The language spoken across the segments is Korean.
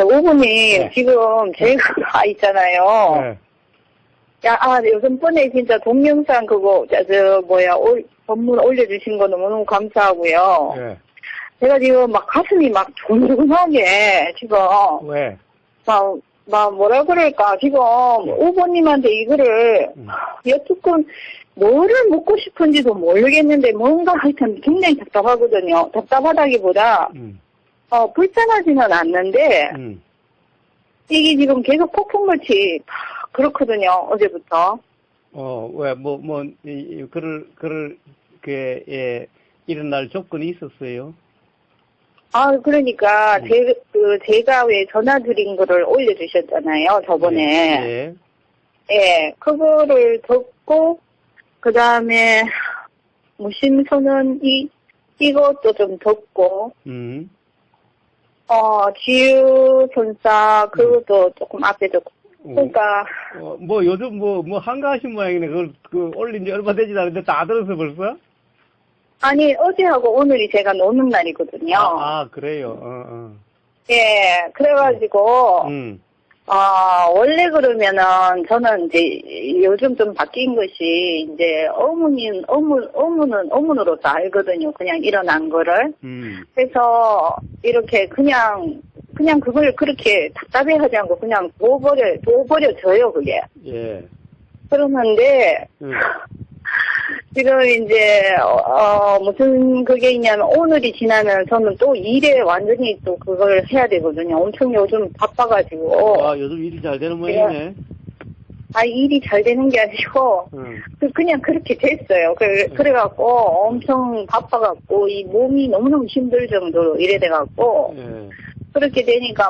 오분이 네. 지금 제가 있잖아요. 네. 요즘 번에 진짜 동영상 그거, 법문 올려주신 거 너무너무 감사하고요. 네. 제가 지금 막 가슴이 막 조근하게 지금, 왜? 뭐라 그럴까, 지금 오버님한테 이거를 여쭙고 뭐를 묻고 싶은지도 모르겠는데 뭔가 하여튼 굉장히 답답하거든요. 답답하다기보다, 불편하지는 않는데, 이게 지금 계속 폭풍같이 그렇거든요, 어제부터. 왜, 일어날 조건이 있었어요? 그러니까, 제가 왜 전화 드린 거를 올려주셨잖아요, 저번에. 네. 예, 그거를 듣고, 그 다음에, 무심선언, 이것도 좀 듣고, 지유선사, 그것도 조금 앞에 듣고, 그러니까. 요즘 한가하신 모양이네. 그걸 올린 지 얼마 되지도 않은데 다 들었어, 벌써? 아니, 어제하고 오늘이 제가 노는 날이거든요. 그래요. 예, 그래가지고, 원래 그러면은, 저는 이제, 요즘 좀 바뀐 것이, 이제, 어문으로 다 알거든요. 그냥 일어난 거를. 그래서, 이렇게 그냥 그걸 그렇게 답답해 하지 않고, 그냥 둬버려져요, 그게. 예. 그러는데, 지금 이제, 무슨 그게 있냐면, 오늘이 지나면 저는 또 일에 완전히 또 그걸 해야 되거든요. 엄청 요즘 바빠가지고. 요즘 일이 잘 되는 모양이네. 일이 잘 되는 게 아니고, 그냥 그렇게 됐어요. 그래갖고, 엄청 바빠갖고, 이 몸이 너무너무 힘들 정도로 이래 돼갖고, 그렇게 되니까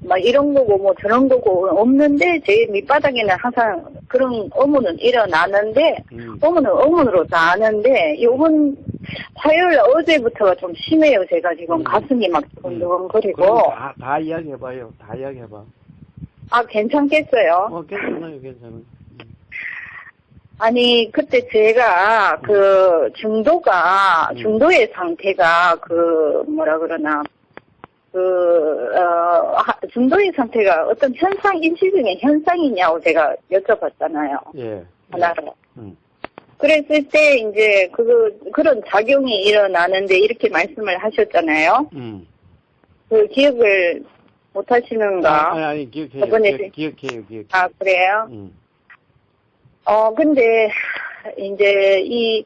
막 이런 거고 저런 거고 없는데 제 밑바닥에는 항상 그런 의문은 일어나는데 의문은 의문으로 다 아는데 요번 화요일 어제부터가 좀 심해요. 제가 지금 가슴이 막 두근두근거리고. 다 이야기해봐요. 다 이야기해봐. 괜찮겠어요? 괜찮아요. 아니 그때 제가 중도의 상태가 중도의 상태가 어떤 일시적인 현상이냐고 제가 여쭤봤잖아요. 예. 하나로. 그랬을 때, 이제, 그런 작용이 일어나는데, 이렇게 말씀을 하셨잖아요. 기억을 못 하시는가? 아니, 기억해요. 그래요? 근데, 이제,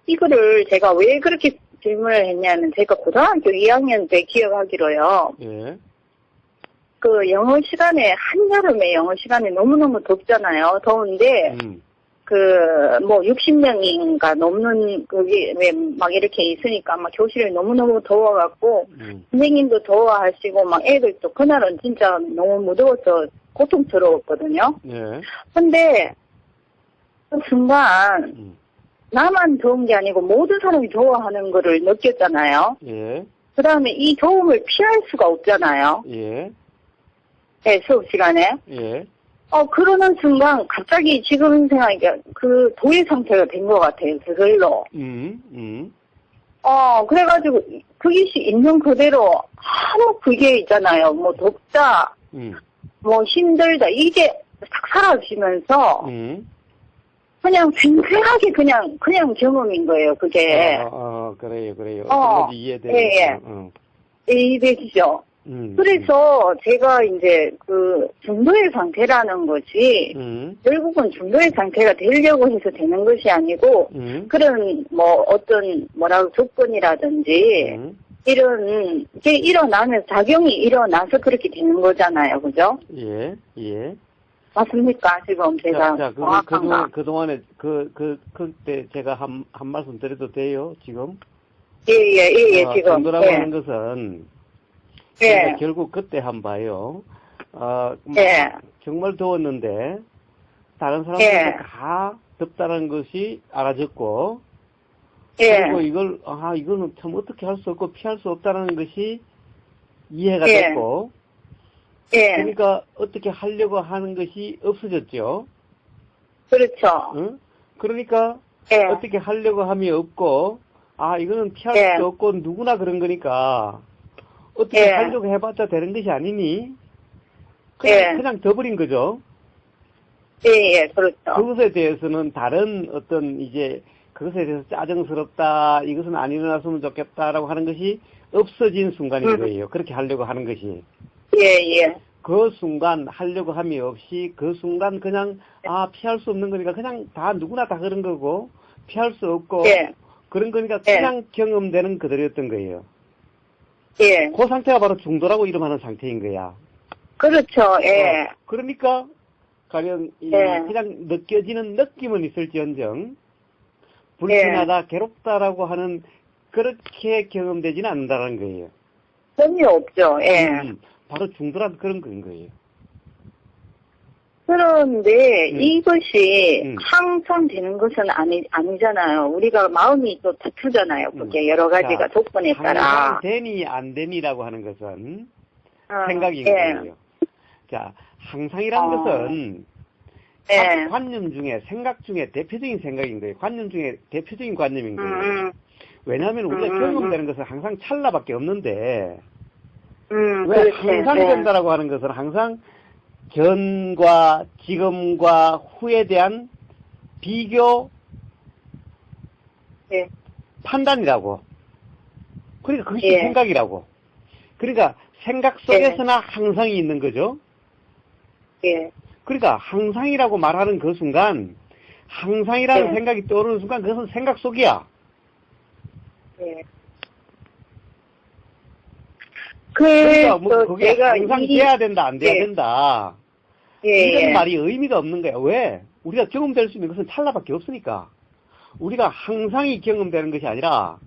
이거를 제가 왜 그렇게 질문을 했냐면 제가 고등학교 2학년 때 기억하기로요. 예. 영어 시간에 한여름에 영어 시간에 너무너무 덥잖아요. 더운데 60명인가 넘는 거기 막 이렇게 있으니까 막 교실이 너무너무 더워갖고 선생님도 더워하시고 막 애들도 그날은 진짜 너무 무더워서 고통스러웠거든요. 예. 근데 그 순간 나만 더운 게 아니고 모든 사람이 더워하는 거를 느꼈잖아요. 예. 그 다음에 이 더움을 피할 수가 없잖아요. 예. 네, 수업 시간에. 예. 그러는 순간 갑자기 지금 생각하니까 도의 상태가 된 것 같아요. 그걸로. 그래가지고 그것이 있는 그대로 아무 그게 있잖아요. 덥다, 힘들다 이게 싹 사라지면서 그냥 생생하게 그냥 경험인 거예요, 그게. 그래요. 어떤 이해돼요. 예. 이해되시죠? 그래서 제가 이제 중도의 상태라는 것이 결국은 중도의 상태가 되려고 해서 되는 것이 아니고 그런 어떤 조건이라든지 이런 게 일어나면 작용이 일어나서 그렇게 되는 거잖아요, 그죠? 예. 맞습니까? 지금 제가 정확한가? 그동안에 그때 제가 한 말씀 드려도 돼요, 지금? 예, 지금. 중도라고 하는 것은 결국 그때 봐요. 정말 더웠는데 다른 사람들도 다 덥다는 것이 알아졌고 그리고 이거는 참 어떻게 할 수 없고 피할 수 없다는 것이 이해가 됐고 그러니까 어떻게 하려고 하는 것이 없어졌죠. 그렇죠. 응? 그러니까 어떻게 하려고 함이 없고 이거는 피할 수 없고 누구나 그런 거니까 어떻게 예. 하려고 해봤자 되는 것이 아니니? 그냥, 예. 그냥 져버린 거죠. 예, 예, 그렇죠. 그것에 대해서는 다른 어떤 이제 그것에 대해서 짜증스럽다, 이것은 안 일어났으면 좋겠다라고 하는 것이 없어진 순간인 거예요. 그렇게 하려고 하는 것이. 예, 예. 그 순간 하려고 함이 없이 그 순간 그냥 피할 수 없는 거니까 그냥 다 누구나 다 그런 거고 피할 수 없고 예. 그런 거니까 그냥 경험되는 그대로였던 거예요. 예. 그 상태가 바로 중도라고 이름하는 상태인 거야. 그렇죠. 예. 그러니까 가령 그냥 느껴지는 느낌은 있을지언정 불편하다, 괴롭다라고 하는 그렇게 경험되지는 않는다는 거예요. 전혀 없죠. 예. 바로 중도란 그런 건 거예요. 그런데 이것이 항상 되는 것은 아니잖아요. 우리가 마음이 또 다투잖아요. 그게 여러 가지가 조건에 따라. 항상 되니 안 되니라고 하는 것은 생각인 거예요. 자, 항상이라는 것은 관념 중에, 생각 중에 대표적인 생각인 거예요. 관념 중에 대표적인 관념인 거예요. 왜냐하면 우리가 경험되는 것은 항상 찰나밖에 없는데 왜 항상 된다라고 하는 것은 항상 전과 지금과 후에 대한 비교 판단이라고. 그러니까 그것이 생각이라고. 그러니까 생각 속에서나 항상이 있는 거죠. 그러니까 항상이라고 말하는 그 순간 항상이라는 생각이 떠오르는 순간 그것은 생각 속이야. 그러니까 뭐 그게 항상 돼야 된다 안 돼야 된다 이런 말이 의미가 없는 거야. 왜? 우리가 경험될 수 있는 것은 찰나밖에 없으니까. 우리가 항상이 경험되는 것이 아니라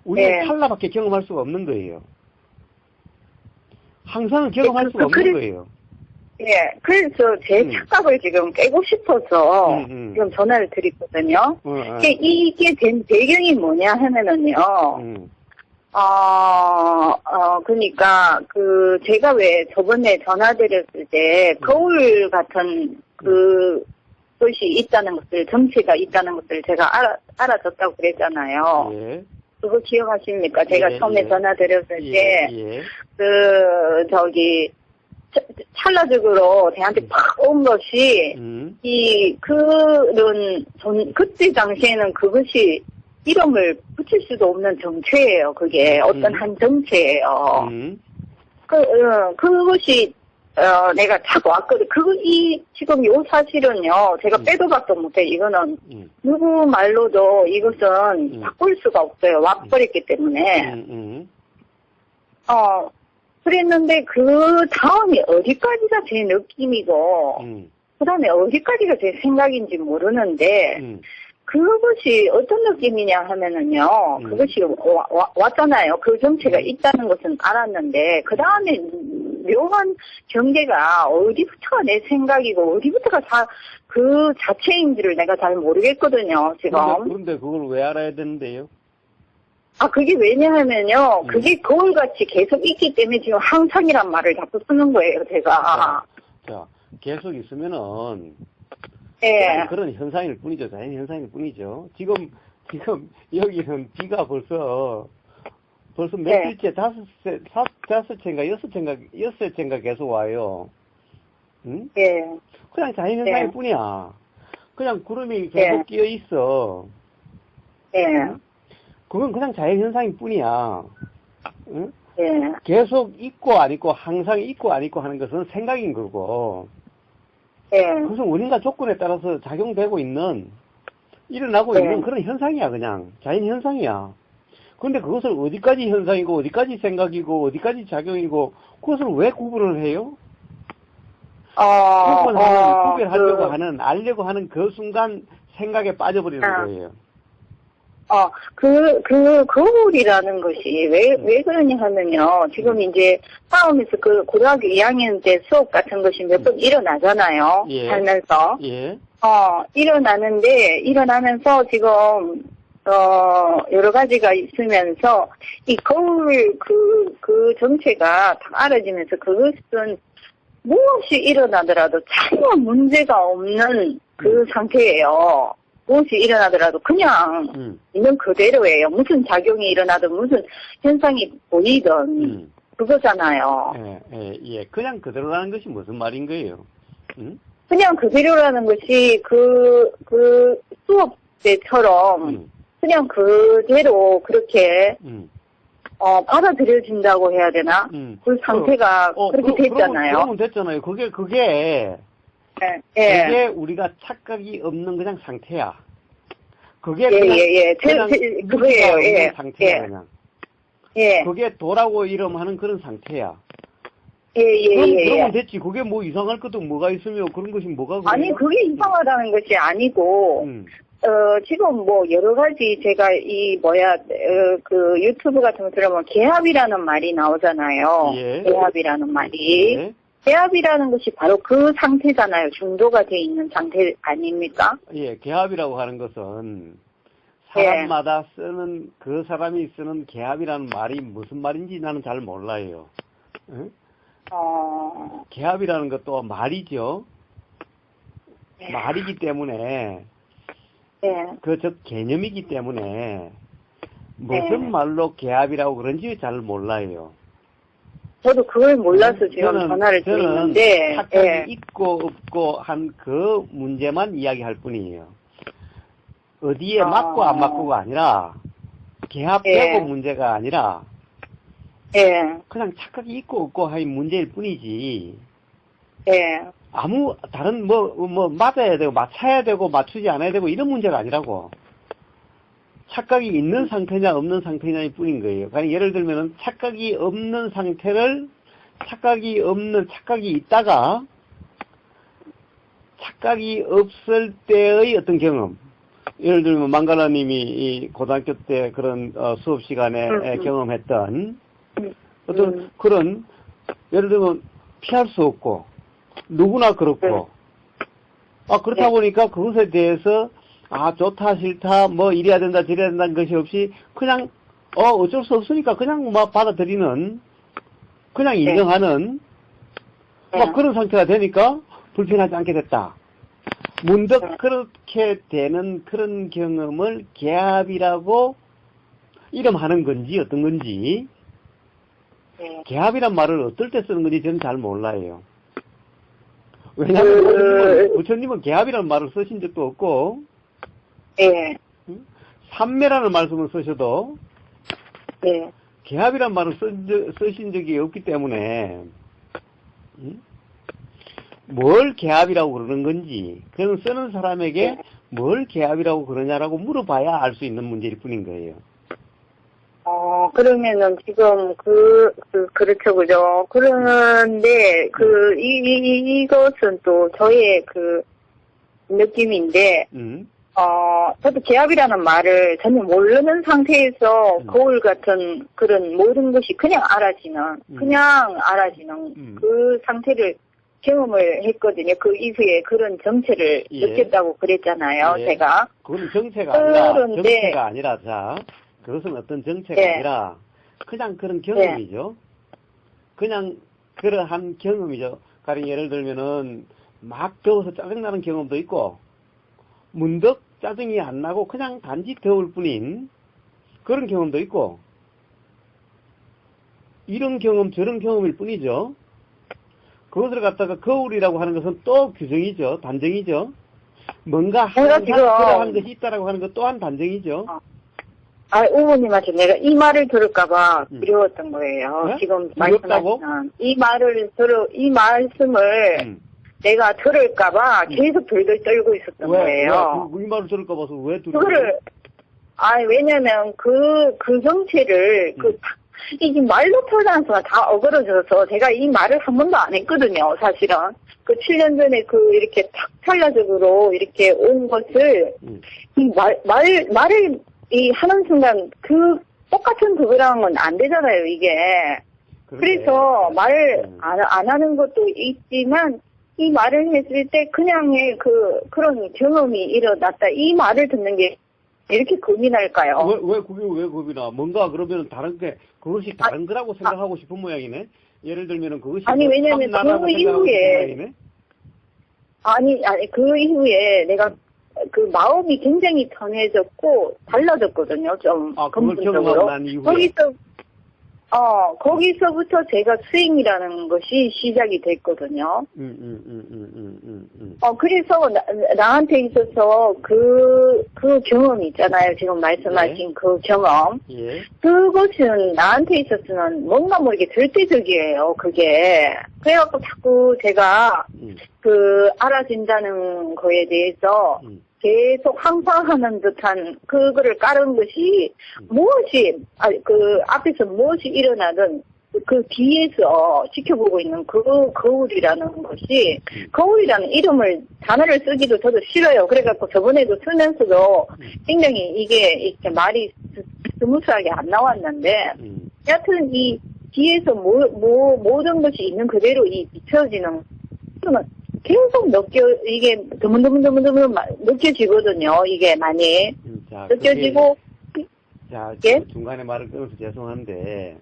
우리는 찰나밖에 경험할 수가 없는 거예요. 항상은 경험할 수가 없는 거예요. 그래서 제 착각을 지금 깨고 싶어서 지금 전화를 드렸거든요. 이게 된 배경이 뭐냐 하면은요. 그러니까 제가 왜 저번에 전화드렸을 때 거울 같은 것이 있다는 것을, 정체가 있다는 것을 제가 알아줬다고 그랬잖아요. 그거 기억하십니까? 제가 처음에 전화드렸을 때 찰나적으로 저한테 팍 온 것이 그때 당시에는 그것이 이름을 붙일 수도 없는 정체예요. 그게 어떤 한 정체예요. 그것이 내가 자꾸 왔거든. 지금 요 사실은요, 제가 빼도 박도 못해. 이거는 누구 말로도 이것은 바꿀 수가 없어요. 와버렸기 때문에. 그랬는데 그 다음이 어디까지가 제 느낌이고 그 다음에 어디까지가 제 생각인지 모르는데 그것이 어떤 느낌이냐 하면은요, 그것이 왔잖아요. 그 정체가 있다는 것은 알았는데 그 다음에 묘한 경계가 어디부터가 내 생각이고 어디부터가 그 자체인지를 내가 잘 모르겠거든요, 지금. 그런데 그걸 왜 알아야 되는데요? 그게 왜냐하면요, 그게 거울같이 계속 있기 때문에 지금 항상이란 말을 자꾸 쓰는 거예요, 제가. 자, 계속 있으면은, 그런 현상일 뿐이죠. 자연 현상일 뿐이죠. 지금 여기는 비가 벌써 며칠째, 다섯째인가, 여섯째인가 계속 와요. 응? 그냥 자연 현상일 뿐이야. 그냥 구름이 계속 끼어 있어. 응? 그건 그냥 자연현상일 뿐이야. 응? 계속 있고 안 있고 항상 있고 안 있고 하는 것은 생각인 거고 그것은 원인과 조건에 따라서 작용되고 있는 일어나고 있는 그런 현상이야. 그냥 자연현상이야. 그런데 그것을 어디까지 현상이고 어디까지 생각이고 어디까지 작용이고 그것을 왜 구분을 해요? 구별하려고 하는 알려고 하는 그 순간 생각에 빠져버리는 거예요. 거울이라는 것이 왜 그러냐 하면요. 지금 이제 싸움에서 고등학교 2학년 때 수업 같은 것이 몇 번 일어나잖아요. 살면서. 일어나면서 지금, 여러 가지가 있으면서, 이 거울, 그 정체가 딱 알아지면서 그것은 무엇이 일어나더라도 전혀 문제가 없는 그 상태예요. 무엇이 일어나더라도 그냥 있는 그대로예요. 무슨 작용이 일어나든 무슨 현상이 보이든 그거잖아요. 예. 그냥 그대로라는 것이 무슨 말인 거예요? 응? 그냥 그대로라는 것이 수업 때처럼 그냥 그대로 그렇게 받아들여진다고 해야 되나? 그 상태가 그렇게 됐잖아요. 그러면 됐잖아요. 그게 우리가 착각이 없는 그냥 상태야. 그게 그냥 그거예요. 없는 상태야, 그냥. 그게 도라고 이름하는 그런 상태야. 그러면 됐지. 그게 뭐 이상할 것도 뭐가 있으며 그런 것이 뭐가 그래요? 아니, 그게 이상하다는 것이 아니고, 지금 뭐 여러 가지 제가 그 유튜브 같은 거 들어보면 개합이라는 말이 나오잖아요. 개합이라는 말이. 개합이라는 것이 바로 그 상태잖아요. 중도가 돼 있는 상태 아닙니까? 개합이라고 하는 것은 사람마다 쓰는, 그 사람이 쓰는 개합이라는 말이 무슨 말인지 나는 잘 몰라요. 응? 개합이라는 것도 말이죠. 말이기 때문에, 즉 개념이기 때문에 무슨 말로 개합이라고 그런지 잘 몰라요. 저도 그걸 몰라서 지금 전화를 드리는데 착각이 있고 없고 한 그 문제만 이야기할 뿐이에요. 어디에 맞고 안 맞고가 아니라 개합되고 문제가 아니라 그냥 착각이 있고 없고 한 문제일 뿐이지. 아무 다른 맞아야 되고 맞춰야 되고 맞추지 않아야 되고 이런 문제가 아니라고. 착각이 있는 상태냐 없는 상태냐일 뿐인 거예요. 그러니까 예를 들면은 착각이 없는 상태를 착각이 있다가 착각이 없을 때의 어떤 경험. 예를 들면 망가라님이 이 고등학교 때 그런 수업 시간에 경험했던 어떤 그런 예를 들면 피할 수 없고 누구나 그렇고 그렇다 보니까 그것에 대해서 좋다 싫다 뭐 이래야 된다 저래야 된다는 것이 없이 그냥 어쩔 수 없으니까 그냥 막 받아들이는 그냥 인정하는 그런 상태가 되니까 불편하지 않게 됐다. 문득 그렇게 되는 그런 경험을 개합이라고 이름하는 건지 어떤 건지 개합이란 말을 어떨 때 쓰는 건지 저는 잘 몰라요. 왜냐하면 부처님은 개합이라는 말을 쓰신 적도 없고 삼매라는 말씀을 쓰셔도 개합이란 말을 쓰신 적이 없기 때문에 뭘 개합이라고 그러는 건지 그건 쓰는 사람에게 뭘 개합이라고 그러냐라고 물어봐야 알 수 있는 문제일 뿐인 거예요. 그러면은 지금 그렇죠, 그죠? 그런데 이것은 또 저의 그 느낌인데 저도 개합이라는 말을 전혀 모르는 상태에서 거울 같은 그런 모든 것이 그냥 알아지는 그 상태를 경험을 했거든요. 그 이후에 그런 정체를 느꼈다고 그랬잖아요, 제가. 그건 정체가 아니라, 그것은 어떤 정체가 아니라, 그냥 그런 경험이죠. 그냥 그러한 경험이죠. 가령 예를 들면은, 막 더워서 짜증나는 경험도 있고, 문득 짜증이 안 나고 그냥 단지 더울 뿐인 그런 경험도 있고, 이런 경험, 저런 경험일 뿐이죠. 그것을 갖다가 거울이라고 하는 것은 또 규정이죠. 단정이죠. 뭔가 그러한 것이 있다라고 하는 것 또한 단정이죠. 어머님한테 내가 이 말을 들을까봐 두려웠던 거예요. 네? 지금 두렵다고? 말씀하시는 이 말씀을 내가 들을까봐 계속 덜덜 떨고 있었던 거예요. 이 말을 들을까봐 왜 두려워요? 왜냐면 그 정체를 이게 말로 표현하는 순간 다 어그러져서 제가 이 말을 한 번도 안 했거든요, 사실은. 7년 전에 이렇게 탁 찰나적으로 이렇게 온 것을, 말을 하는 순간 똑같은 그거랑은 안 되잖아요, 이게. 그래서 말을 안 하는 것도 있지만, 이 말을 했을 때 그냥의 그런 경험이 일어났다. 이 말을 듣는 게 이렇게 겁이 날까요? 왜 겁이 나? 뭔가 그러면 그것이 다른 거라고 생각하고 싶은 모양이네? 예를 들면은 그것이. 왜냐면 그 이후에 내가 마음이 굉장히 편해졌고 달라졌거든요, 좀. 그걸 경험하고 난 이후에? 거기서부터 제가 스윙이라는 것이 시작이 됐거든요. 그래서 나한테 있어서 그 경험 있잖아요. 지금 말씀하신 예. 그 경험. 예. 그것은 나한테 있어서는 뭔가 모르게 절대적이에요, 그게. 그래갖고 자꾸 제가 알아진다는 거에 대해서 계속 항상 하는 듯한 그거를 깔은 것이 무엇이, 앞에서 무엇이 일어나든 그 뒤에서 지켜보고 있는 그 거울이라는 것이, 거울이라는 단어를 쓰기도 저도 싫어요. 그래갖고 저번에도 쓰면서도 굉장히 이게 이렇게 말이 스무스하게 안 나왔는데, 여하튼 이 뒤에서 모든 것이 있는 그대로 이 비춰지는, 계속 이게 드문드문 느껴지거든요. 이게 많이. 느껴지고. 예? 중간에 말을 끊어서 죄송한데.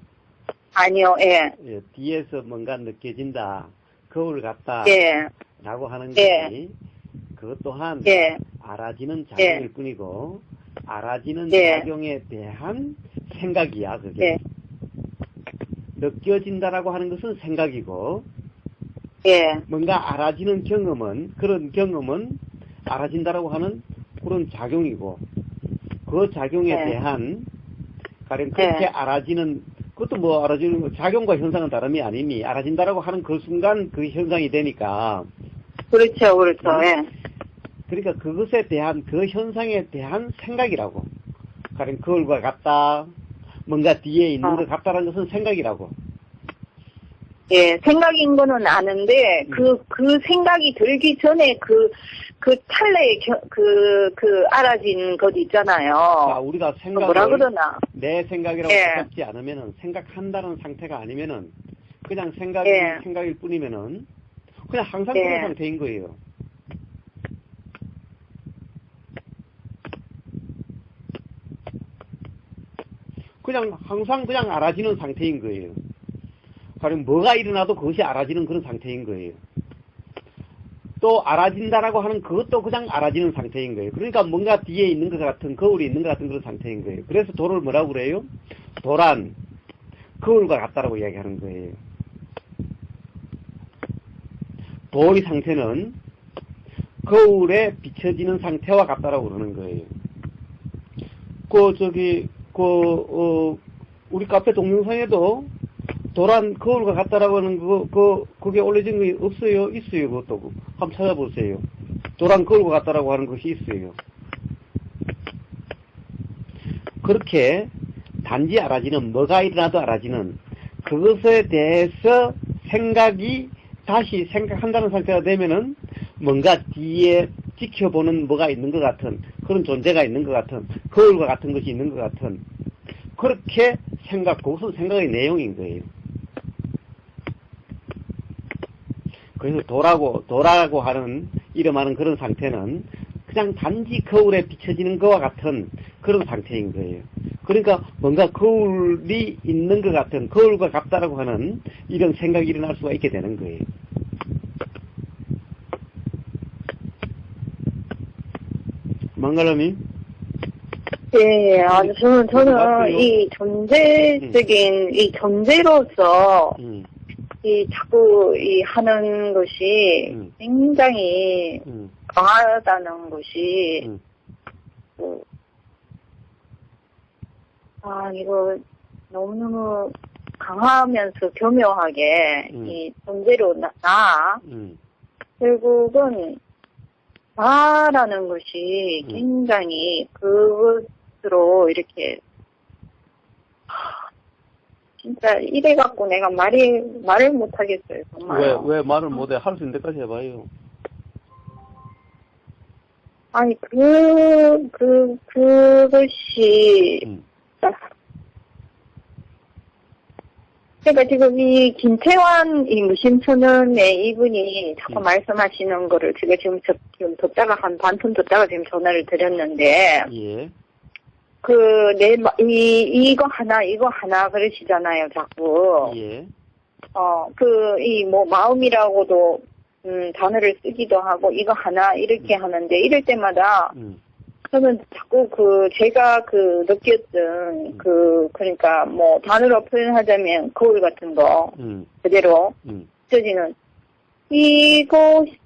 아니요, 예. 예, 뒤에서 뭔가 느껴진다. 거울 같다. 예. 라고 하는 것이, 예. 그것 또한, 예. 알아지는 작용일 예. 뿐이고, 알아지는 예. 작용에 대한 생각이야, 그게. 예. 느껴진다라고 하는 것은 생각이고, 예. 뭔가 알아지는 그런 경험은 알아진다라고 하는 그런 작용이고, 그 작용에 예. 대한, 가령 그렇게 예. 알아지는, 그것도 알아지는 작용과 현상은 다름이 아니니, 알아진다라고 하는 그 순간 그 현상이 되니까. 그렇죠, 그렇죠, 예. 그러니까 그것에 대한, 그 현상에 대한 생각이라고. 가령 거울과 같다, 뭔가 뒤에 있는 것 같다라는 것은 생각이라고. 예, 생각인 거는 아는데, 그 생각이 들기 전에 그 찰나에 알아진 것 있잖아요. 자, 우리가 생각을, 뭐라 그러나? 내 생각이라고 예. 생각지 않으면은, 생각한다는 상태가 아니면은, 그냥 예. 생각일 뿐이면은, 그냥 항상 예. 그런 상태인 거예요. 그냥 항상 그냥 알아지는 상태인 거예요. 가령 뭐가 일어나도 그것이 알아지는 그런 상태인 거예요. 또 알아진다라고 하는 그것도 그냥 알아지는 상태인 거예요. 그러니까 뭔가 뒤에 있는 것 같은, 거울이 있는 것 같은 그런 상태인 거예요. 그래서 돌을 뭐라고 그래요? 도란, 거울과 같다라고 이야기하는 거예요. 돌의 상태는 거울에 비춰지는 상태와 같다라고 그러는 거예요. 우리 카페 동영상에도 도란 거울과 같다라고 하는 그게 올려진 게 없어요? 있어요, 그것도. 한번 찾아보세요. 도란 거울과 같다라고 하는 것이 있어요. 그렇게 단지 알아지는, 뭐가 일어나도 알아지는, 그것에 대해서 다시 생각한다는 상태가 되면은, 뭔가 뒤에 지켜보는 뭐가 있는 것 같은, 그런 존재가 있는 것 같은, 거울과 같은 것이 있는 것 같은, 그렇게 그것은 생각의 내용인 거예요. 그래서 도라고 하는, 이름하는 그런 상태는 그냥 단지 거울에 비춰지는 것과 같은 그런 상태인 거예요. 그러니까 뭔가 거울이 있는 것 같은, 거울과 같다라고 하는 이런 생각이 일어날 수가 있게 되는 거예요. 망갈라님? 예, 저는 이 존재적인, 이 존재로서, 자꾸 하는 것이 굉장히 강하다는 것이, 이거 너무너무 강하면서 교묘하게 이 존재로 결국은 나라는 것이 굉장히 그것으로 이렇게 진짜 이래갖고 내가 말을 못하겠어요, 정말. 왜 말을 못해? 할 수 있는 데까지 해봐요. 아니, 그것이, 그러니까 지금 이 김태환 이 무심초년의 이분이 자꾸 말씀하시는 거를 지금 듣다가 한 반품 듣다가 지금 전화를 드렸는데, 예. 이거 하나 그러시잖아요, 자꾸. 예. 마음이라고도, 단어를 쓰기도 하고, 이거 하나, 이렇게 하는데, 이럴 때마다, 저는 자꾸 제가 느꼈던 그러니까 뭐 단어로 표현하자면 거울 같은 거 그대로 찢어지는 이것이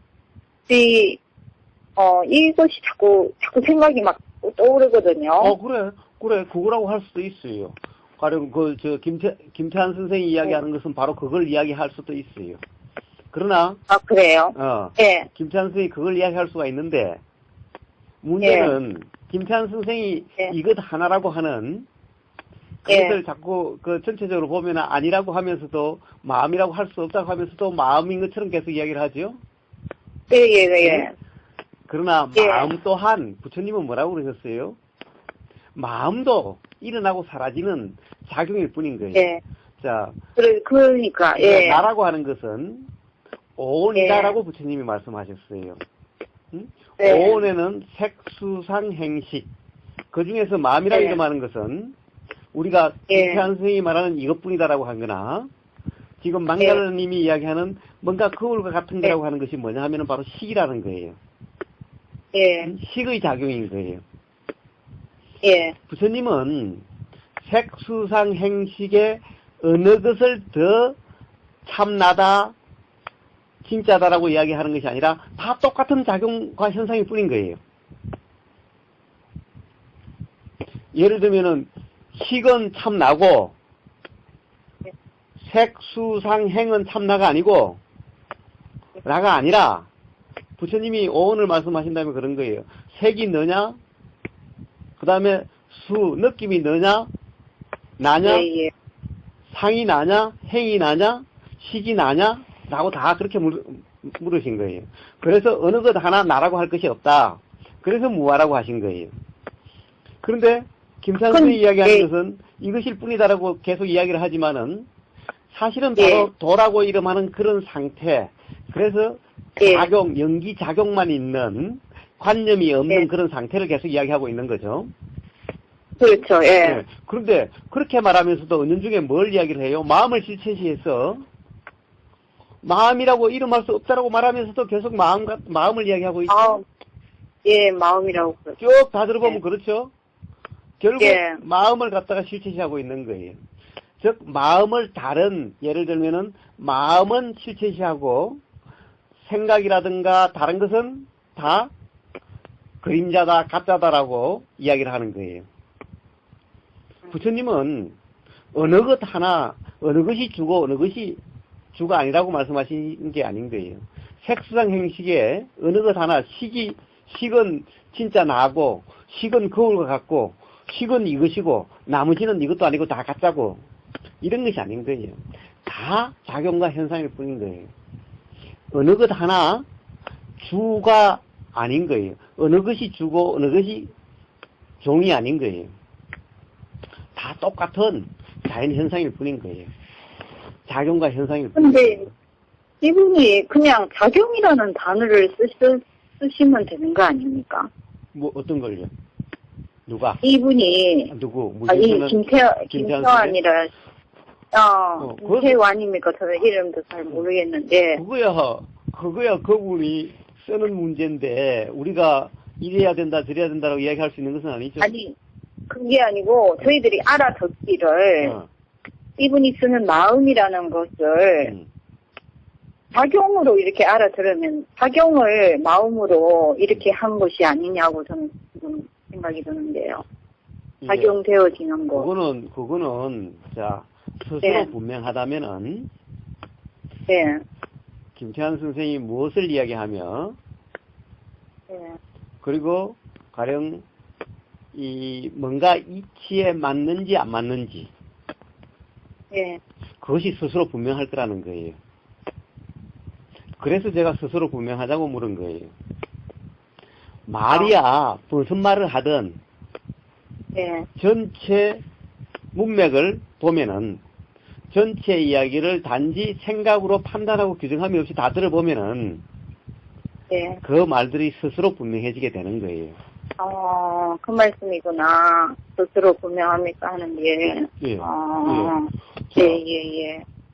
자꾸 생각이 막 떠오르거든요. 그래 그거라고 할 수도 있어요. 가령 김태한 선생이 이야기하는 것은 바로 그걸 이야기할 수도 있어요. 그러나 그래요? 네. 김태한 선생이 그걸 이야기할 수가 있는데 문제는 김태한 선생이 이것 하나라고 하는 그것을 자꾸 전체적으로 보면 아니라고 하면서도 마음이라고 할 수 없다고 하면서도 마음인 것처럼 계속 이야기를 하죠. 예. 그러나 마음 또한 부처님은 뭐라고 그러셨어요? 마음도 일어나고 사라지는 작용일 뿐인 거예요. 예. 자, 그러니까 나라고 하는 것은 오온이다라고 부처님이 말씀하셨어요. 오온에는 색수상 행식. 그 중에서 마음이라고 이름하는 것은 우리가 김태한 선생님이 말하는 이것뿐이다라고 하거나 지금 망갈라님이 이야기하는 뭔가 거울과 같은 거라고 하는 것이 뭐냐 하면은 바로 식이라는 거예요. 식의 작용인 거예요. 부처님은 색수상 행식에 어느 것을 더 참나다, 진짜다라고 이야기하는 것이 아니라 다 똑같은 작용과 현상일 뿐인 거예요. 예를 들면은 식은 참나고 색수상 행은 참나가 아니고 라가 아니라 부처님이 오온을 말씀하신다면 그런 거예요. 색이 너냐? 그 다음에 느낌이 너냐? 나냐? 상이 나냐? 행이 나냐? 식이 나냐? 라고 다 그렇게 물으신 거예요. 그래서 어느 것 하나 나라고 할 것이 없다. 그래서 무아라고 하신 거예요. 그런데 김태한 선생님이 이야기하는 것은 이것일 뿐이다라고 계속 이야기를 하지만은 사실은 바로 도라고 이름하는 그런 상태. 그래서 연기 작용만 있는 관념이 없는 그런 상태를 계속 이야기하고 있는 거죠. 그렇죠. 그런데 그렇게 말하면서도 은연중에 뭘 이야기를 해요? 마음을 실체시해서 마음이라고 이름할 수 없다라고 말하면서도 계속 마음을 이야기하고 있죠. 마음이라고. 쭉 다 들어보면 그렇죠. 결국 마음을 갖다가 실체시하고 있는 거예요. 즉 마음을 예를 들면은 마음은 실체시하고 생각이라든가 다른 것은 다 그림자다, 가짜다라고 이야기를 하는 거예요. 부처님은 어느 것이 주고 어느 것이 주가 아니라고 말씀하신 게 아닌 거예요. 색수상 행식에 어느 것 하나, 식은 진짜 나고, 식은 거울과 같고, 식은 이것이고, 나머지는 이것도 아니고 다 가짜고, 이런 것이 아닌 거예요. 다 작용과 현상일 뿐인 거예요. 어느 것 하나 주가 아닌 거예요. 어느 것이 주고 어느 것이 종이 아닌 거예요. 다 똑같은 자연 현상일 뿐인 거예요. 작용과 현상일 뿐인 거예요. 근데 이분이 그냥 작용이라는 단어를 쓰시면 되는 거 아닙니까? 뭐 어떤 걸요? 누가? 이분이 누구? 김태환이라 김태환입니까? 저는 이름도 잘 모르겠는데. 그거야 그분이 쓰는 문제인데 우리가 이래야 된다 저래야 된다라고 이야기할 수 있는 것은 아니죠. 아니 그게 아니고 저희들이 알아듣기를 이분이 쓰는 마음이라는 것을 작용으로 이렇게 알아들으면 작용을 마음으로 이렇게 한 것이 아니냐고 저는 지금 생각이 드는데요. 작용되어지는 거. 그거는 자 스스로 분명하다면은 김태환 선생이 무엇을 이야기하며 그리고 가령 뭔가 이치에 맞는지 안 맞는지 그것이 스스로 분명할 거라는 거예요. 그래서 제가 스스로 분명하자고 물은 거예요. 말이야 무슨 말을 하든 전체 문맥을 보면은 전체 이야기를 단지 생각으로 판단하고 규정함이 없이 다 들어보면은 그 말들이 스스로 분명해지게 되는 거예요. 그 말씀이구나. 스스로 분명합니까 하는 게.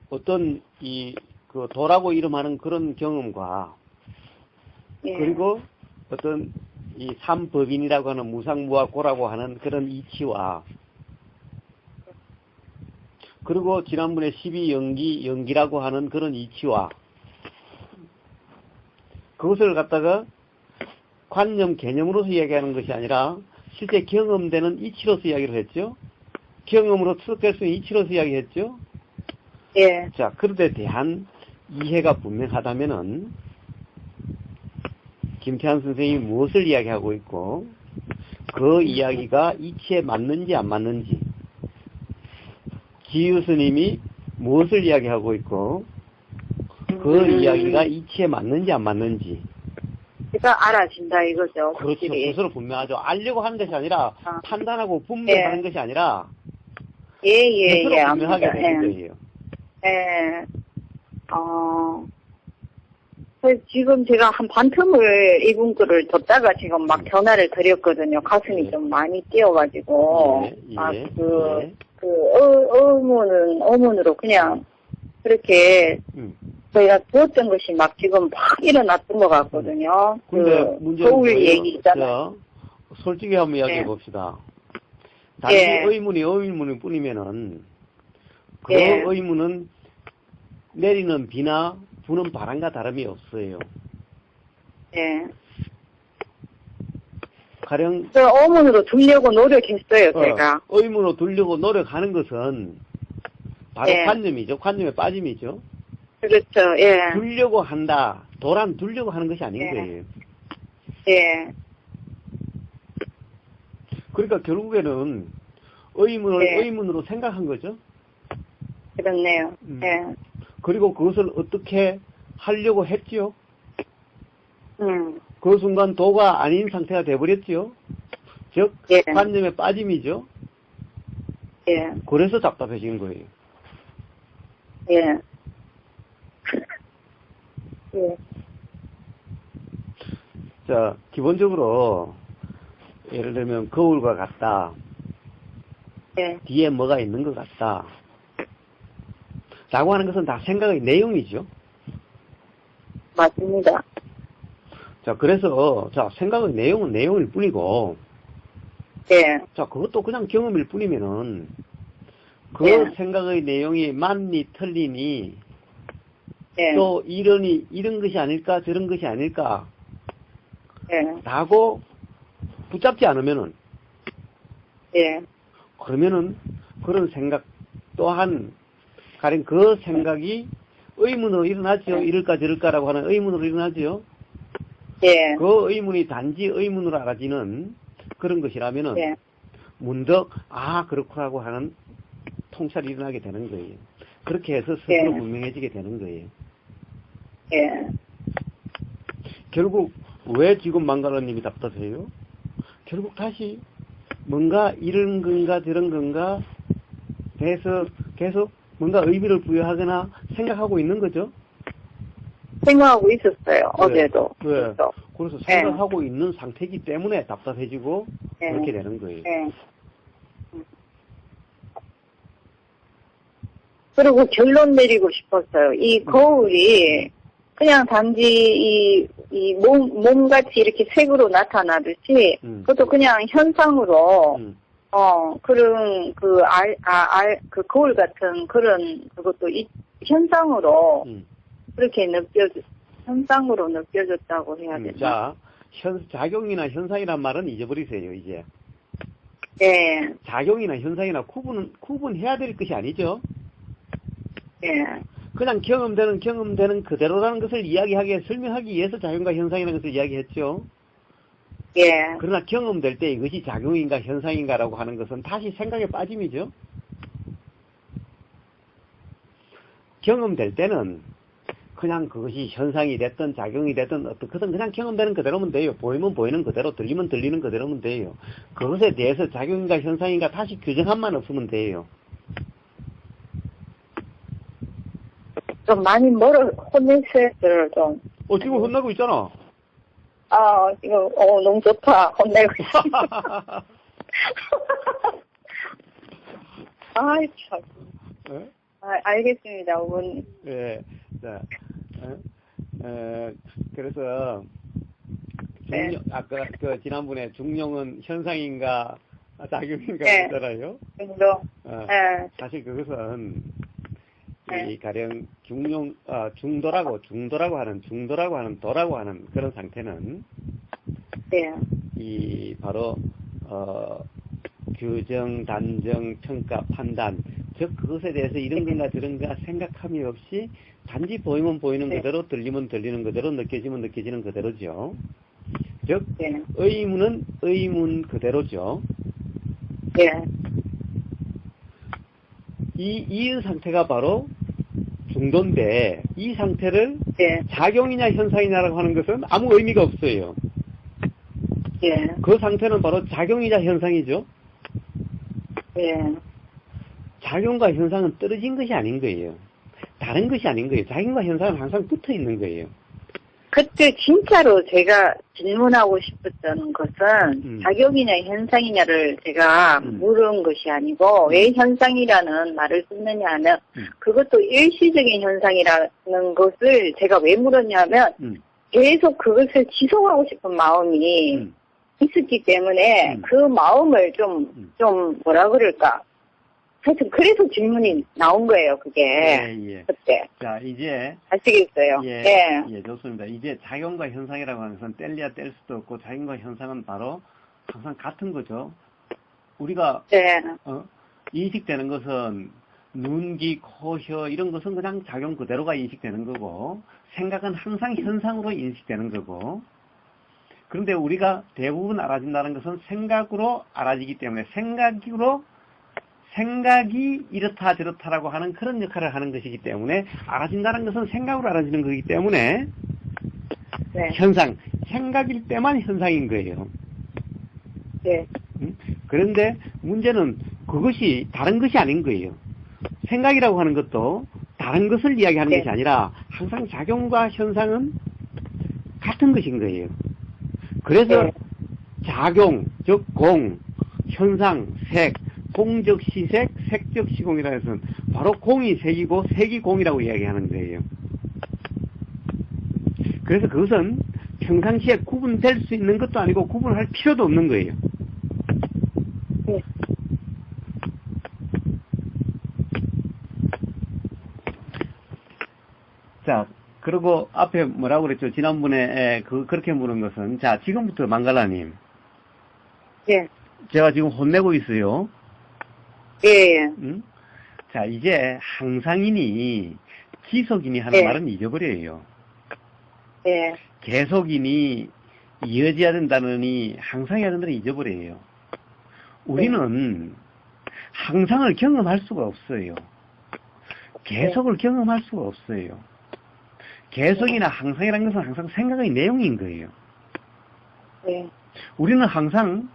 어떤 도라고 이름하는 그런 경험과 그리고 어떤 이 삼법인이라고 하는 무상무화고라고 하는 그런 이치와, 그리고 지난번에 12연기라고 하는 그런 이치와, 그것을 갖다가 관념 개념으로서 이야기하는 것이 아니라 실제 경험되는 이치로서 이야기를 했죠. 경험으로 추적될 수 있는 이치로서 이야기했죠. 예. 자, 그런데 대한 이해가 분명하다면은 김태환 선생님이 무엇을 이야기하고 있고 그 이야기가 이치에 맞는지 안 맞는지, 지유 스님이 무엇을 이야기하고 있고 그 이야기가 이치에 맞는지 안 맞는지, 그러니까 알아진다 이거죠. 그렇죠. 확실히. 그것으로 분명하죠. 알려고 하는 것이 아니라 판단하고 분별하는 것이 아니라 그것으로 분명하게 되는 거예요. 예. 그래서 지금 제가 한 반틈을 이분 거를 뒀다가 지금 막 전화를 드렸거든요. 가슴이 좀 많이 뛰어가지고. 어문으로 그냥 그렇게 저희가 두었던 것이 막 지금 막 일어났던 것 같거든요. 근데 문제는 거울 얘기 있잖아요. 솔직히 한번 이야기해 봅시다. 단지 의문이 뿐이면은 그 의문은 내리는 비나 부는 바람과 다름이 없어요. 가령 어문으로 두려고 노력했어요, 제가. 의문으로 두려고 노력하는 것은 바로 관념이죠. 관념의 빠짐이죠. 그렇죠. 두려고 한다. 도란 두려고 하는 것이 아닌 거예요. 그러니까 결국에는 의문으로 생각한 거죠. 그렇네요. 그리고 그것을 어떻게 하려고 했지요. 그 순간 도가 아닌 상태가 돼버렸지요. 즉 관념의 빠짐이죠. 그래서 답답해진 거예요. 자, 기본적으로 예를 들면 거울과 같다. 뒤에 뭐가 있는 것 같다. 라고 하는 것은 다 생각의 내용이죠. 맞습니다. 자, 그래서 생각의 내용은 내용일 뿐이고, 자, 그것도 그냥 경험일 뿐이면은 그 생각의 내용이 맞니 틀리니 또 이런 것이 아닐까 저런 것이 아닐까 라고 붙잡지 않으면은 그러면은 그런 생각 또한 가령 그 생각이 의문으로 일어나죠. 이럴까 저럴까라고 하는 의문으로 일어나죠. 그 의문이 단지 의문으로 알아지는 그런 것이라면은 문득 그렇구라고 하는 통찰이 일어나게 되는 거예요. 그렇게 해서 스스로 분명해지게 되는 거예요. 결국 왜 지금 망가라님이 답답해요? 결국 다시 뭔가 이런 건가 저런 건가 해서 계속 뭔가 의미를 부여하거나 생각하고 있는 거죠. 생각하고 있었어요. 어제도. 그래서 생각하고 있는 상태이기 때문에 답답해지고 그렇게 되는 거예요. 그리고 결론 내리고 싶었어요. 이 거울이 그냥 단지 몸같이 이렇게 색으로 나타나듯이 그것도 그냥 현상으로 그런 그 거울 같은 그런 그것도 현상으로 그렇게 현상으로 느껴졌다고 해야 되나? 자, 작용이나 현상이란 말은 잊어버리세요, 이제. 작용이나 현상이나 구분해야 될 것이 아니죠. 그냥 경험되는 그대로라는 것을 설명하기 위해서 작용과 현상이라는 것을 이야기했죠. 그러나 경험될 때 이것이 작용인가 현상인가라고 하는 것은 다시 생각의 빠짐이죠. 경험될 때는 그냥 그것이 현상이 됐든 작용이 됐든 어떻게든 그냥 경험되는 그대로면 돼요. 보이면 보이는 그대로, 들리면 들리는 그대로면 돼요. 그것에 대해서 작용인가 현상인가 다시 규정함만 없으면 돼요. 좀 많이 혼냈어요, 좀. 지금 혼나고 있잖아. 지금, 너무 좋다. 혼내고 있어. 참. 알겠습니다, 어머니. 자, 그래서, 중용, 아까 지난번에 중용은 현상인가 작용인가 네. 그러잖아요. 정도. 네. 사실 그것은 이 가령 중도라고 하는 그런 상태는 네. 이 바로 규정, 단정, 평가, 판단, 즉 그것에 대해서 이런 건가 저런 건가 생각함이 없이 단지 보이면 보이는 그대로, 들리면 들리는 그대로, 느껴지면 느껴지는 그대로죠. 즉 의문은 의문 그대로죠. 네. 이 상태가 바로 중도인데 이 상태를 네. 작용이냐 현상이냐라고 하는 것은 아무 의미가 없어요. 예. 그 상태는 바로 작용이자 현상이죠. 예. 작용과 현상은 떨어진 것이 아닌 거예요. 다른 것이 아닌 거예요. 작용과 현상은 항상 붙어 있는 거예요. 그때 진짜로 제가 질문하고 싶었던 것은 작용이냐 현상이냐를 제가 물은 것이 아니고 왜 현상이라는 말을 쓰느냐는 그것도 일시적인 현상이라는 것을 제가 왜 물었냐면 계속 그것을 지속하고 싶은 마음이 있었기 때문에 그 마음을 좀 뭐라 그럴까. 하여튼 그래서 질문이 나온 거예요, 그게. 예. 그때. 자, 이제 아시겠어요? 예, 좋습니다. 이제 작용과 현상이라고 하는 것은 뗄래야 뗄 수도 없고 작용과 현상은 바로 항상 같은 거죠. 우리가 인식되는 것은 눈, 귀, 코, 혀 이런 것은 그냥 작용 그대로가 인식되는 거고 생각은 항상 현상으로 인식되는 거고 그런데 우리가 대부분 알아진다는 것은 생각으로 알아지기 때문에 생각이 이렇다 저렇다라고 하는 그런 역할을 하는 것이기 때문에 알아진다는 것은 생각으로 알아지는 거기 때문에 현상, 생각일 때만 현상인 거예요. 네. 그런데 문제는 그것이 다른 것이 아닌 거예요. 생각이라고 하는 것도 다른 것을 이야기하는 것이 아니라 항상 작용과 현상은 같은 것인 거예요. 그래서 작용, 즉 공, 현상, 색, 공적 시색, 색적 시공이라 해서 바로 공이 색이고 색이 공이라고 이야기하는 거예요. 그래서 그것은 평상시에 구분될 수 있는 것도 아니고 구분할 필요도 없는 거예요. 자, 그리고 앞에 뭐라고 그랬죠? 지난번에 그렇게 물은 것은 자, 지금부터 망갈라님. 제가 지금 혼내고 있어요. 자, 이제 항상이니 지속이니 하는 말은 잊어버려요. 계속이니 이어져야 된다느니 항상해야 된다는 잊어버려요. 우리는 항상을 경험할 수가 없어요. 계속을 경험할 수가 없어요. 계속이나 항상이라는 것은 항상 생각의 내용인 거예요. 우리는 항상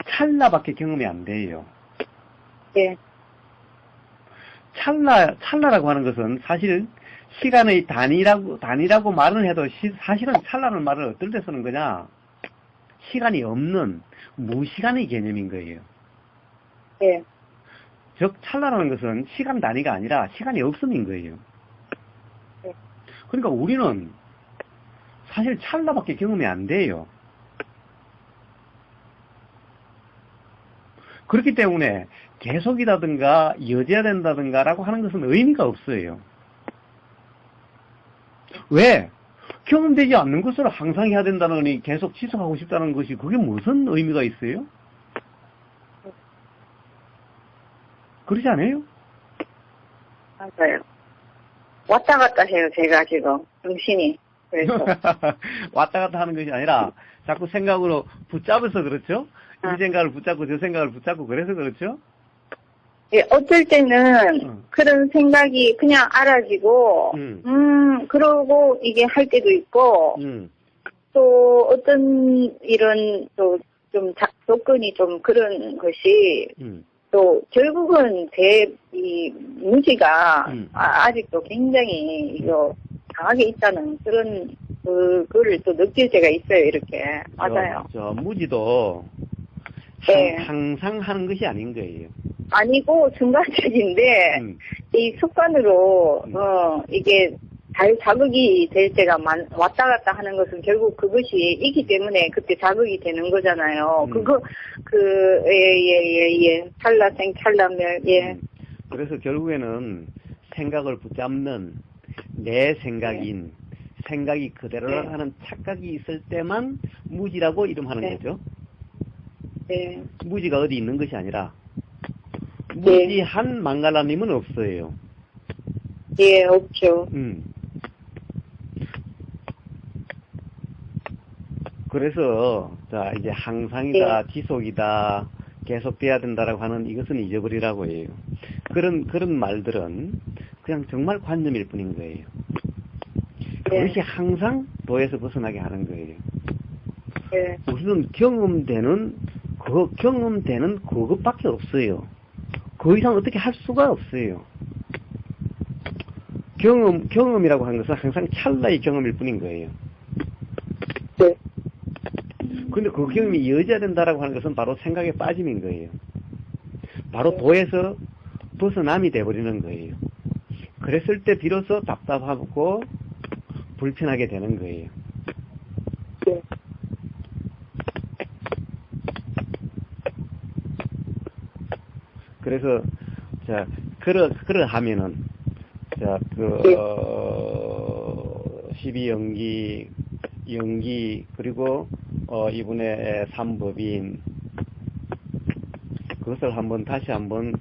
찰나밖에 경험이 안 돼요. 찰나라고 하는 것은 사실 시간의 단위라고 말을 해도 사실은 찰나라는 말을 어떨 때 쓰는 거냐? 시간이 없는 무시간의 개념인 거예요. 즉 찰나라는 것은 시간 단위가 아니라 시간이 없음인 거예요. 그러니까 우리는 사실 찰나밖에 경험이 안 돼요. 그렇기 때문에 계속이라든가 이어져야 된다든가 라고 하는 것은 의미가 없어요. 왜? 경험되지 않는 것을 항상 해야 된다느니 계속 지속하고 싶다는 것이 그게 무슨 의미가 있어요? 그러지 않아요? 맞아요. 왔다 갔다 해요, 제가 지금. 정신이. 그래서. 왔다 갔다 하는 것이 아니라 자꾸 생각으로 붙잡아서 그렇죠? 이 생각을 붙잡고 저 생각을 붙잡고 그래서 그렇죠? 어떨 때는 그런 생각이 그냥 알아지고, 그러고 이게 할 때도 있고, 또 어떤 이런 또 좀 조건이 좀 그런 것이, 또 결국은 이 무지가 아직도 굉장히 이거 강하게 있다는 그런 그거를 또 느낄 때가 있어요, 이렇게. 맞아요. 저 무지도 항상 하는 것이 아닌 거예요. 아니고 순간적인데 이 습관으로 이게 잘 자극이 될 때가 왔다 갔다 하는 것은 결국 그것이 있기 때문에 그때 자극이 되는 거잖아요. 예. 찰나생, 찰나멸, 예. 그래서 결국에는 생각을 붙잡는 내 생각인, 생각이 그대로라고 하는 착각이 있을 때만 무지라고 이름하는 거죠. 네. 무지가 어디 있는 것이 아니라, 무지한 망갈라님은 없어요. 예, 없죠. 그래서, 자, 이제 항상이다, 지속이다, 계속돼야 된다라고 하는 이것은 잊어버리라고 해요. 그런 말들은 그냥 정말 관념일 뿐인 거예요. 그것이 항상 도에서 벗어나게 하는 거예요. 우선 경험되는 그것밖에 없어요. 그 이상 어떻게 할 수가 없어요. 경험이라고 하는 것은 항상 찰나의 경험일 뿐인 거예요. 근데 그 경험이 이어져야 된다라고 하는 것은 바로 생각의 빠짐인 거예요. 바로 도에서 벗어남이 돼버리는 거예요. 그랬을 때 비로소 답답하고 불편하게 되는 거예요. 그래서, 자, 그러하면은, 자, 12연기, 연기, 그리고, 이분의 삼법인, 그것을 다시 한번,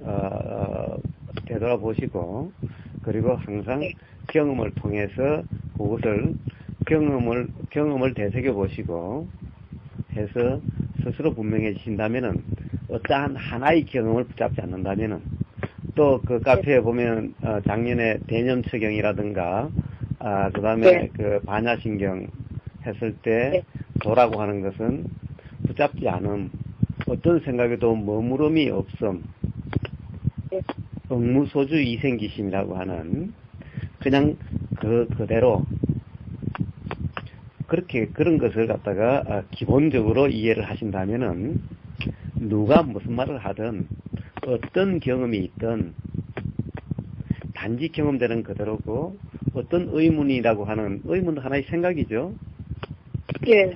되돌아보시고, 그리고 항상 경험을 통해서 그것을, 경험을 되새겨보시고, 해서 스스로 분명해지신다면은, 어떠한 하나의 경험을 붙잡지 않는다면은, 또 그 카페에 보면, 작년에 대념처경이라든가, 그 다음에 그 반야신경 했을 때, 도라고 하는 것은 붙잡지 않음, 어떤 생각에도 머무름이 없음, 응무소주 이생기심이라고 하는, 그냥 그대로, 그런 것을 갖다가 기본적으로 이해를 하신다면은, 누가 무슨 말을 하든, 어떤 경험이 있든, 단지 경험되는 그대로고, 어떤 의문이라고 하는, 의문도 하나의 생각이죠.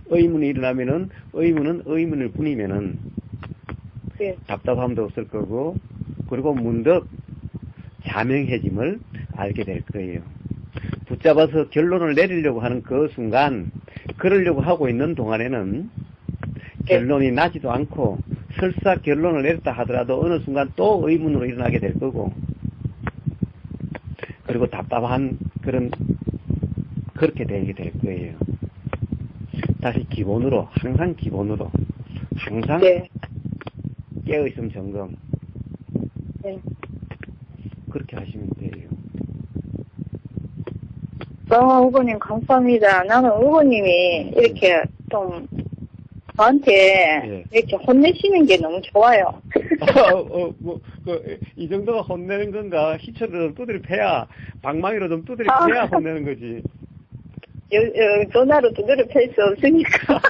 의문이 일어나면은, 의문은 의문일 뿐이면은, 답답함도 없을 거고, 그리고 문득 자명해짐을 알게 될 거예요. 붙잡아서 결론을 내리려고 하는 그 순간, 그러려고 하고 있는 동안에는, 결론이 나지도 않고, 설사 결론을 내렸다 하더라도 어느 순간 또 의문으로 일어나게 될 거고, 그리고 답답한 그렇게 되게 될 거예요. 다시 기본으로, 항상 깨어있음 점검. 그렇게 하시면 돼요. 후보님 감사합니다. 나는 후보님이 이렇게 좀 저한테 이렇게 혼내시는 게 너무 좋아요. 이 정도가 혼내는 건가? 희철을 좀 두드려 패야, 방망이로 좀 두드려 패야 혼내는 거지. 전화로 두드려 팰 수 없으니까.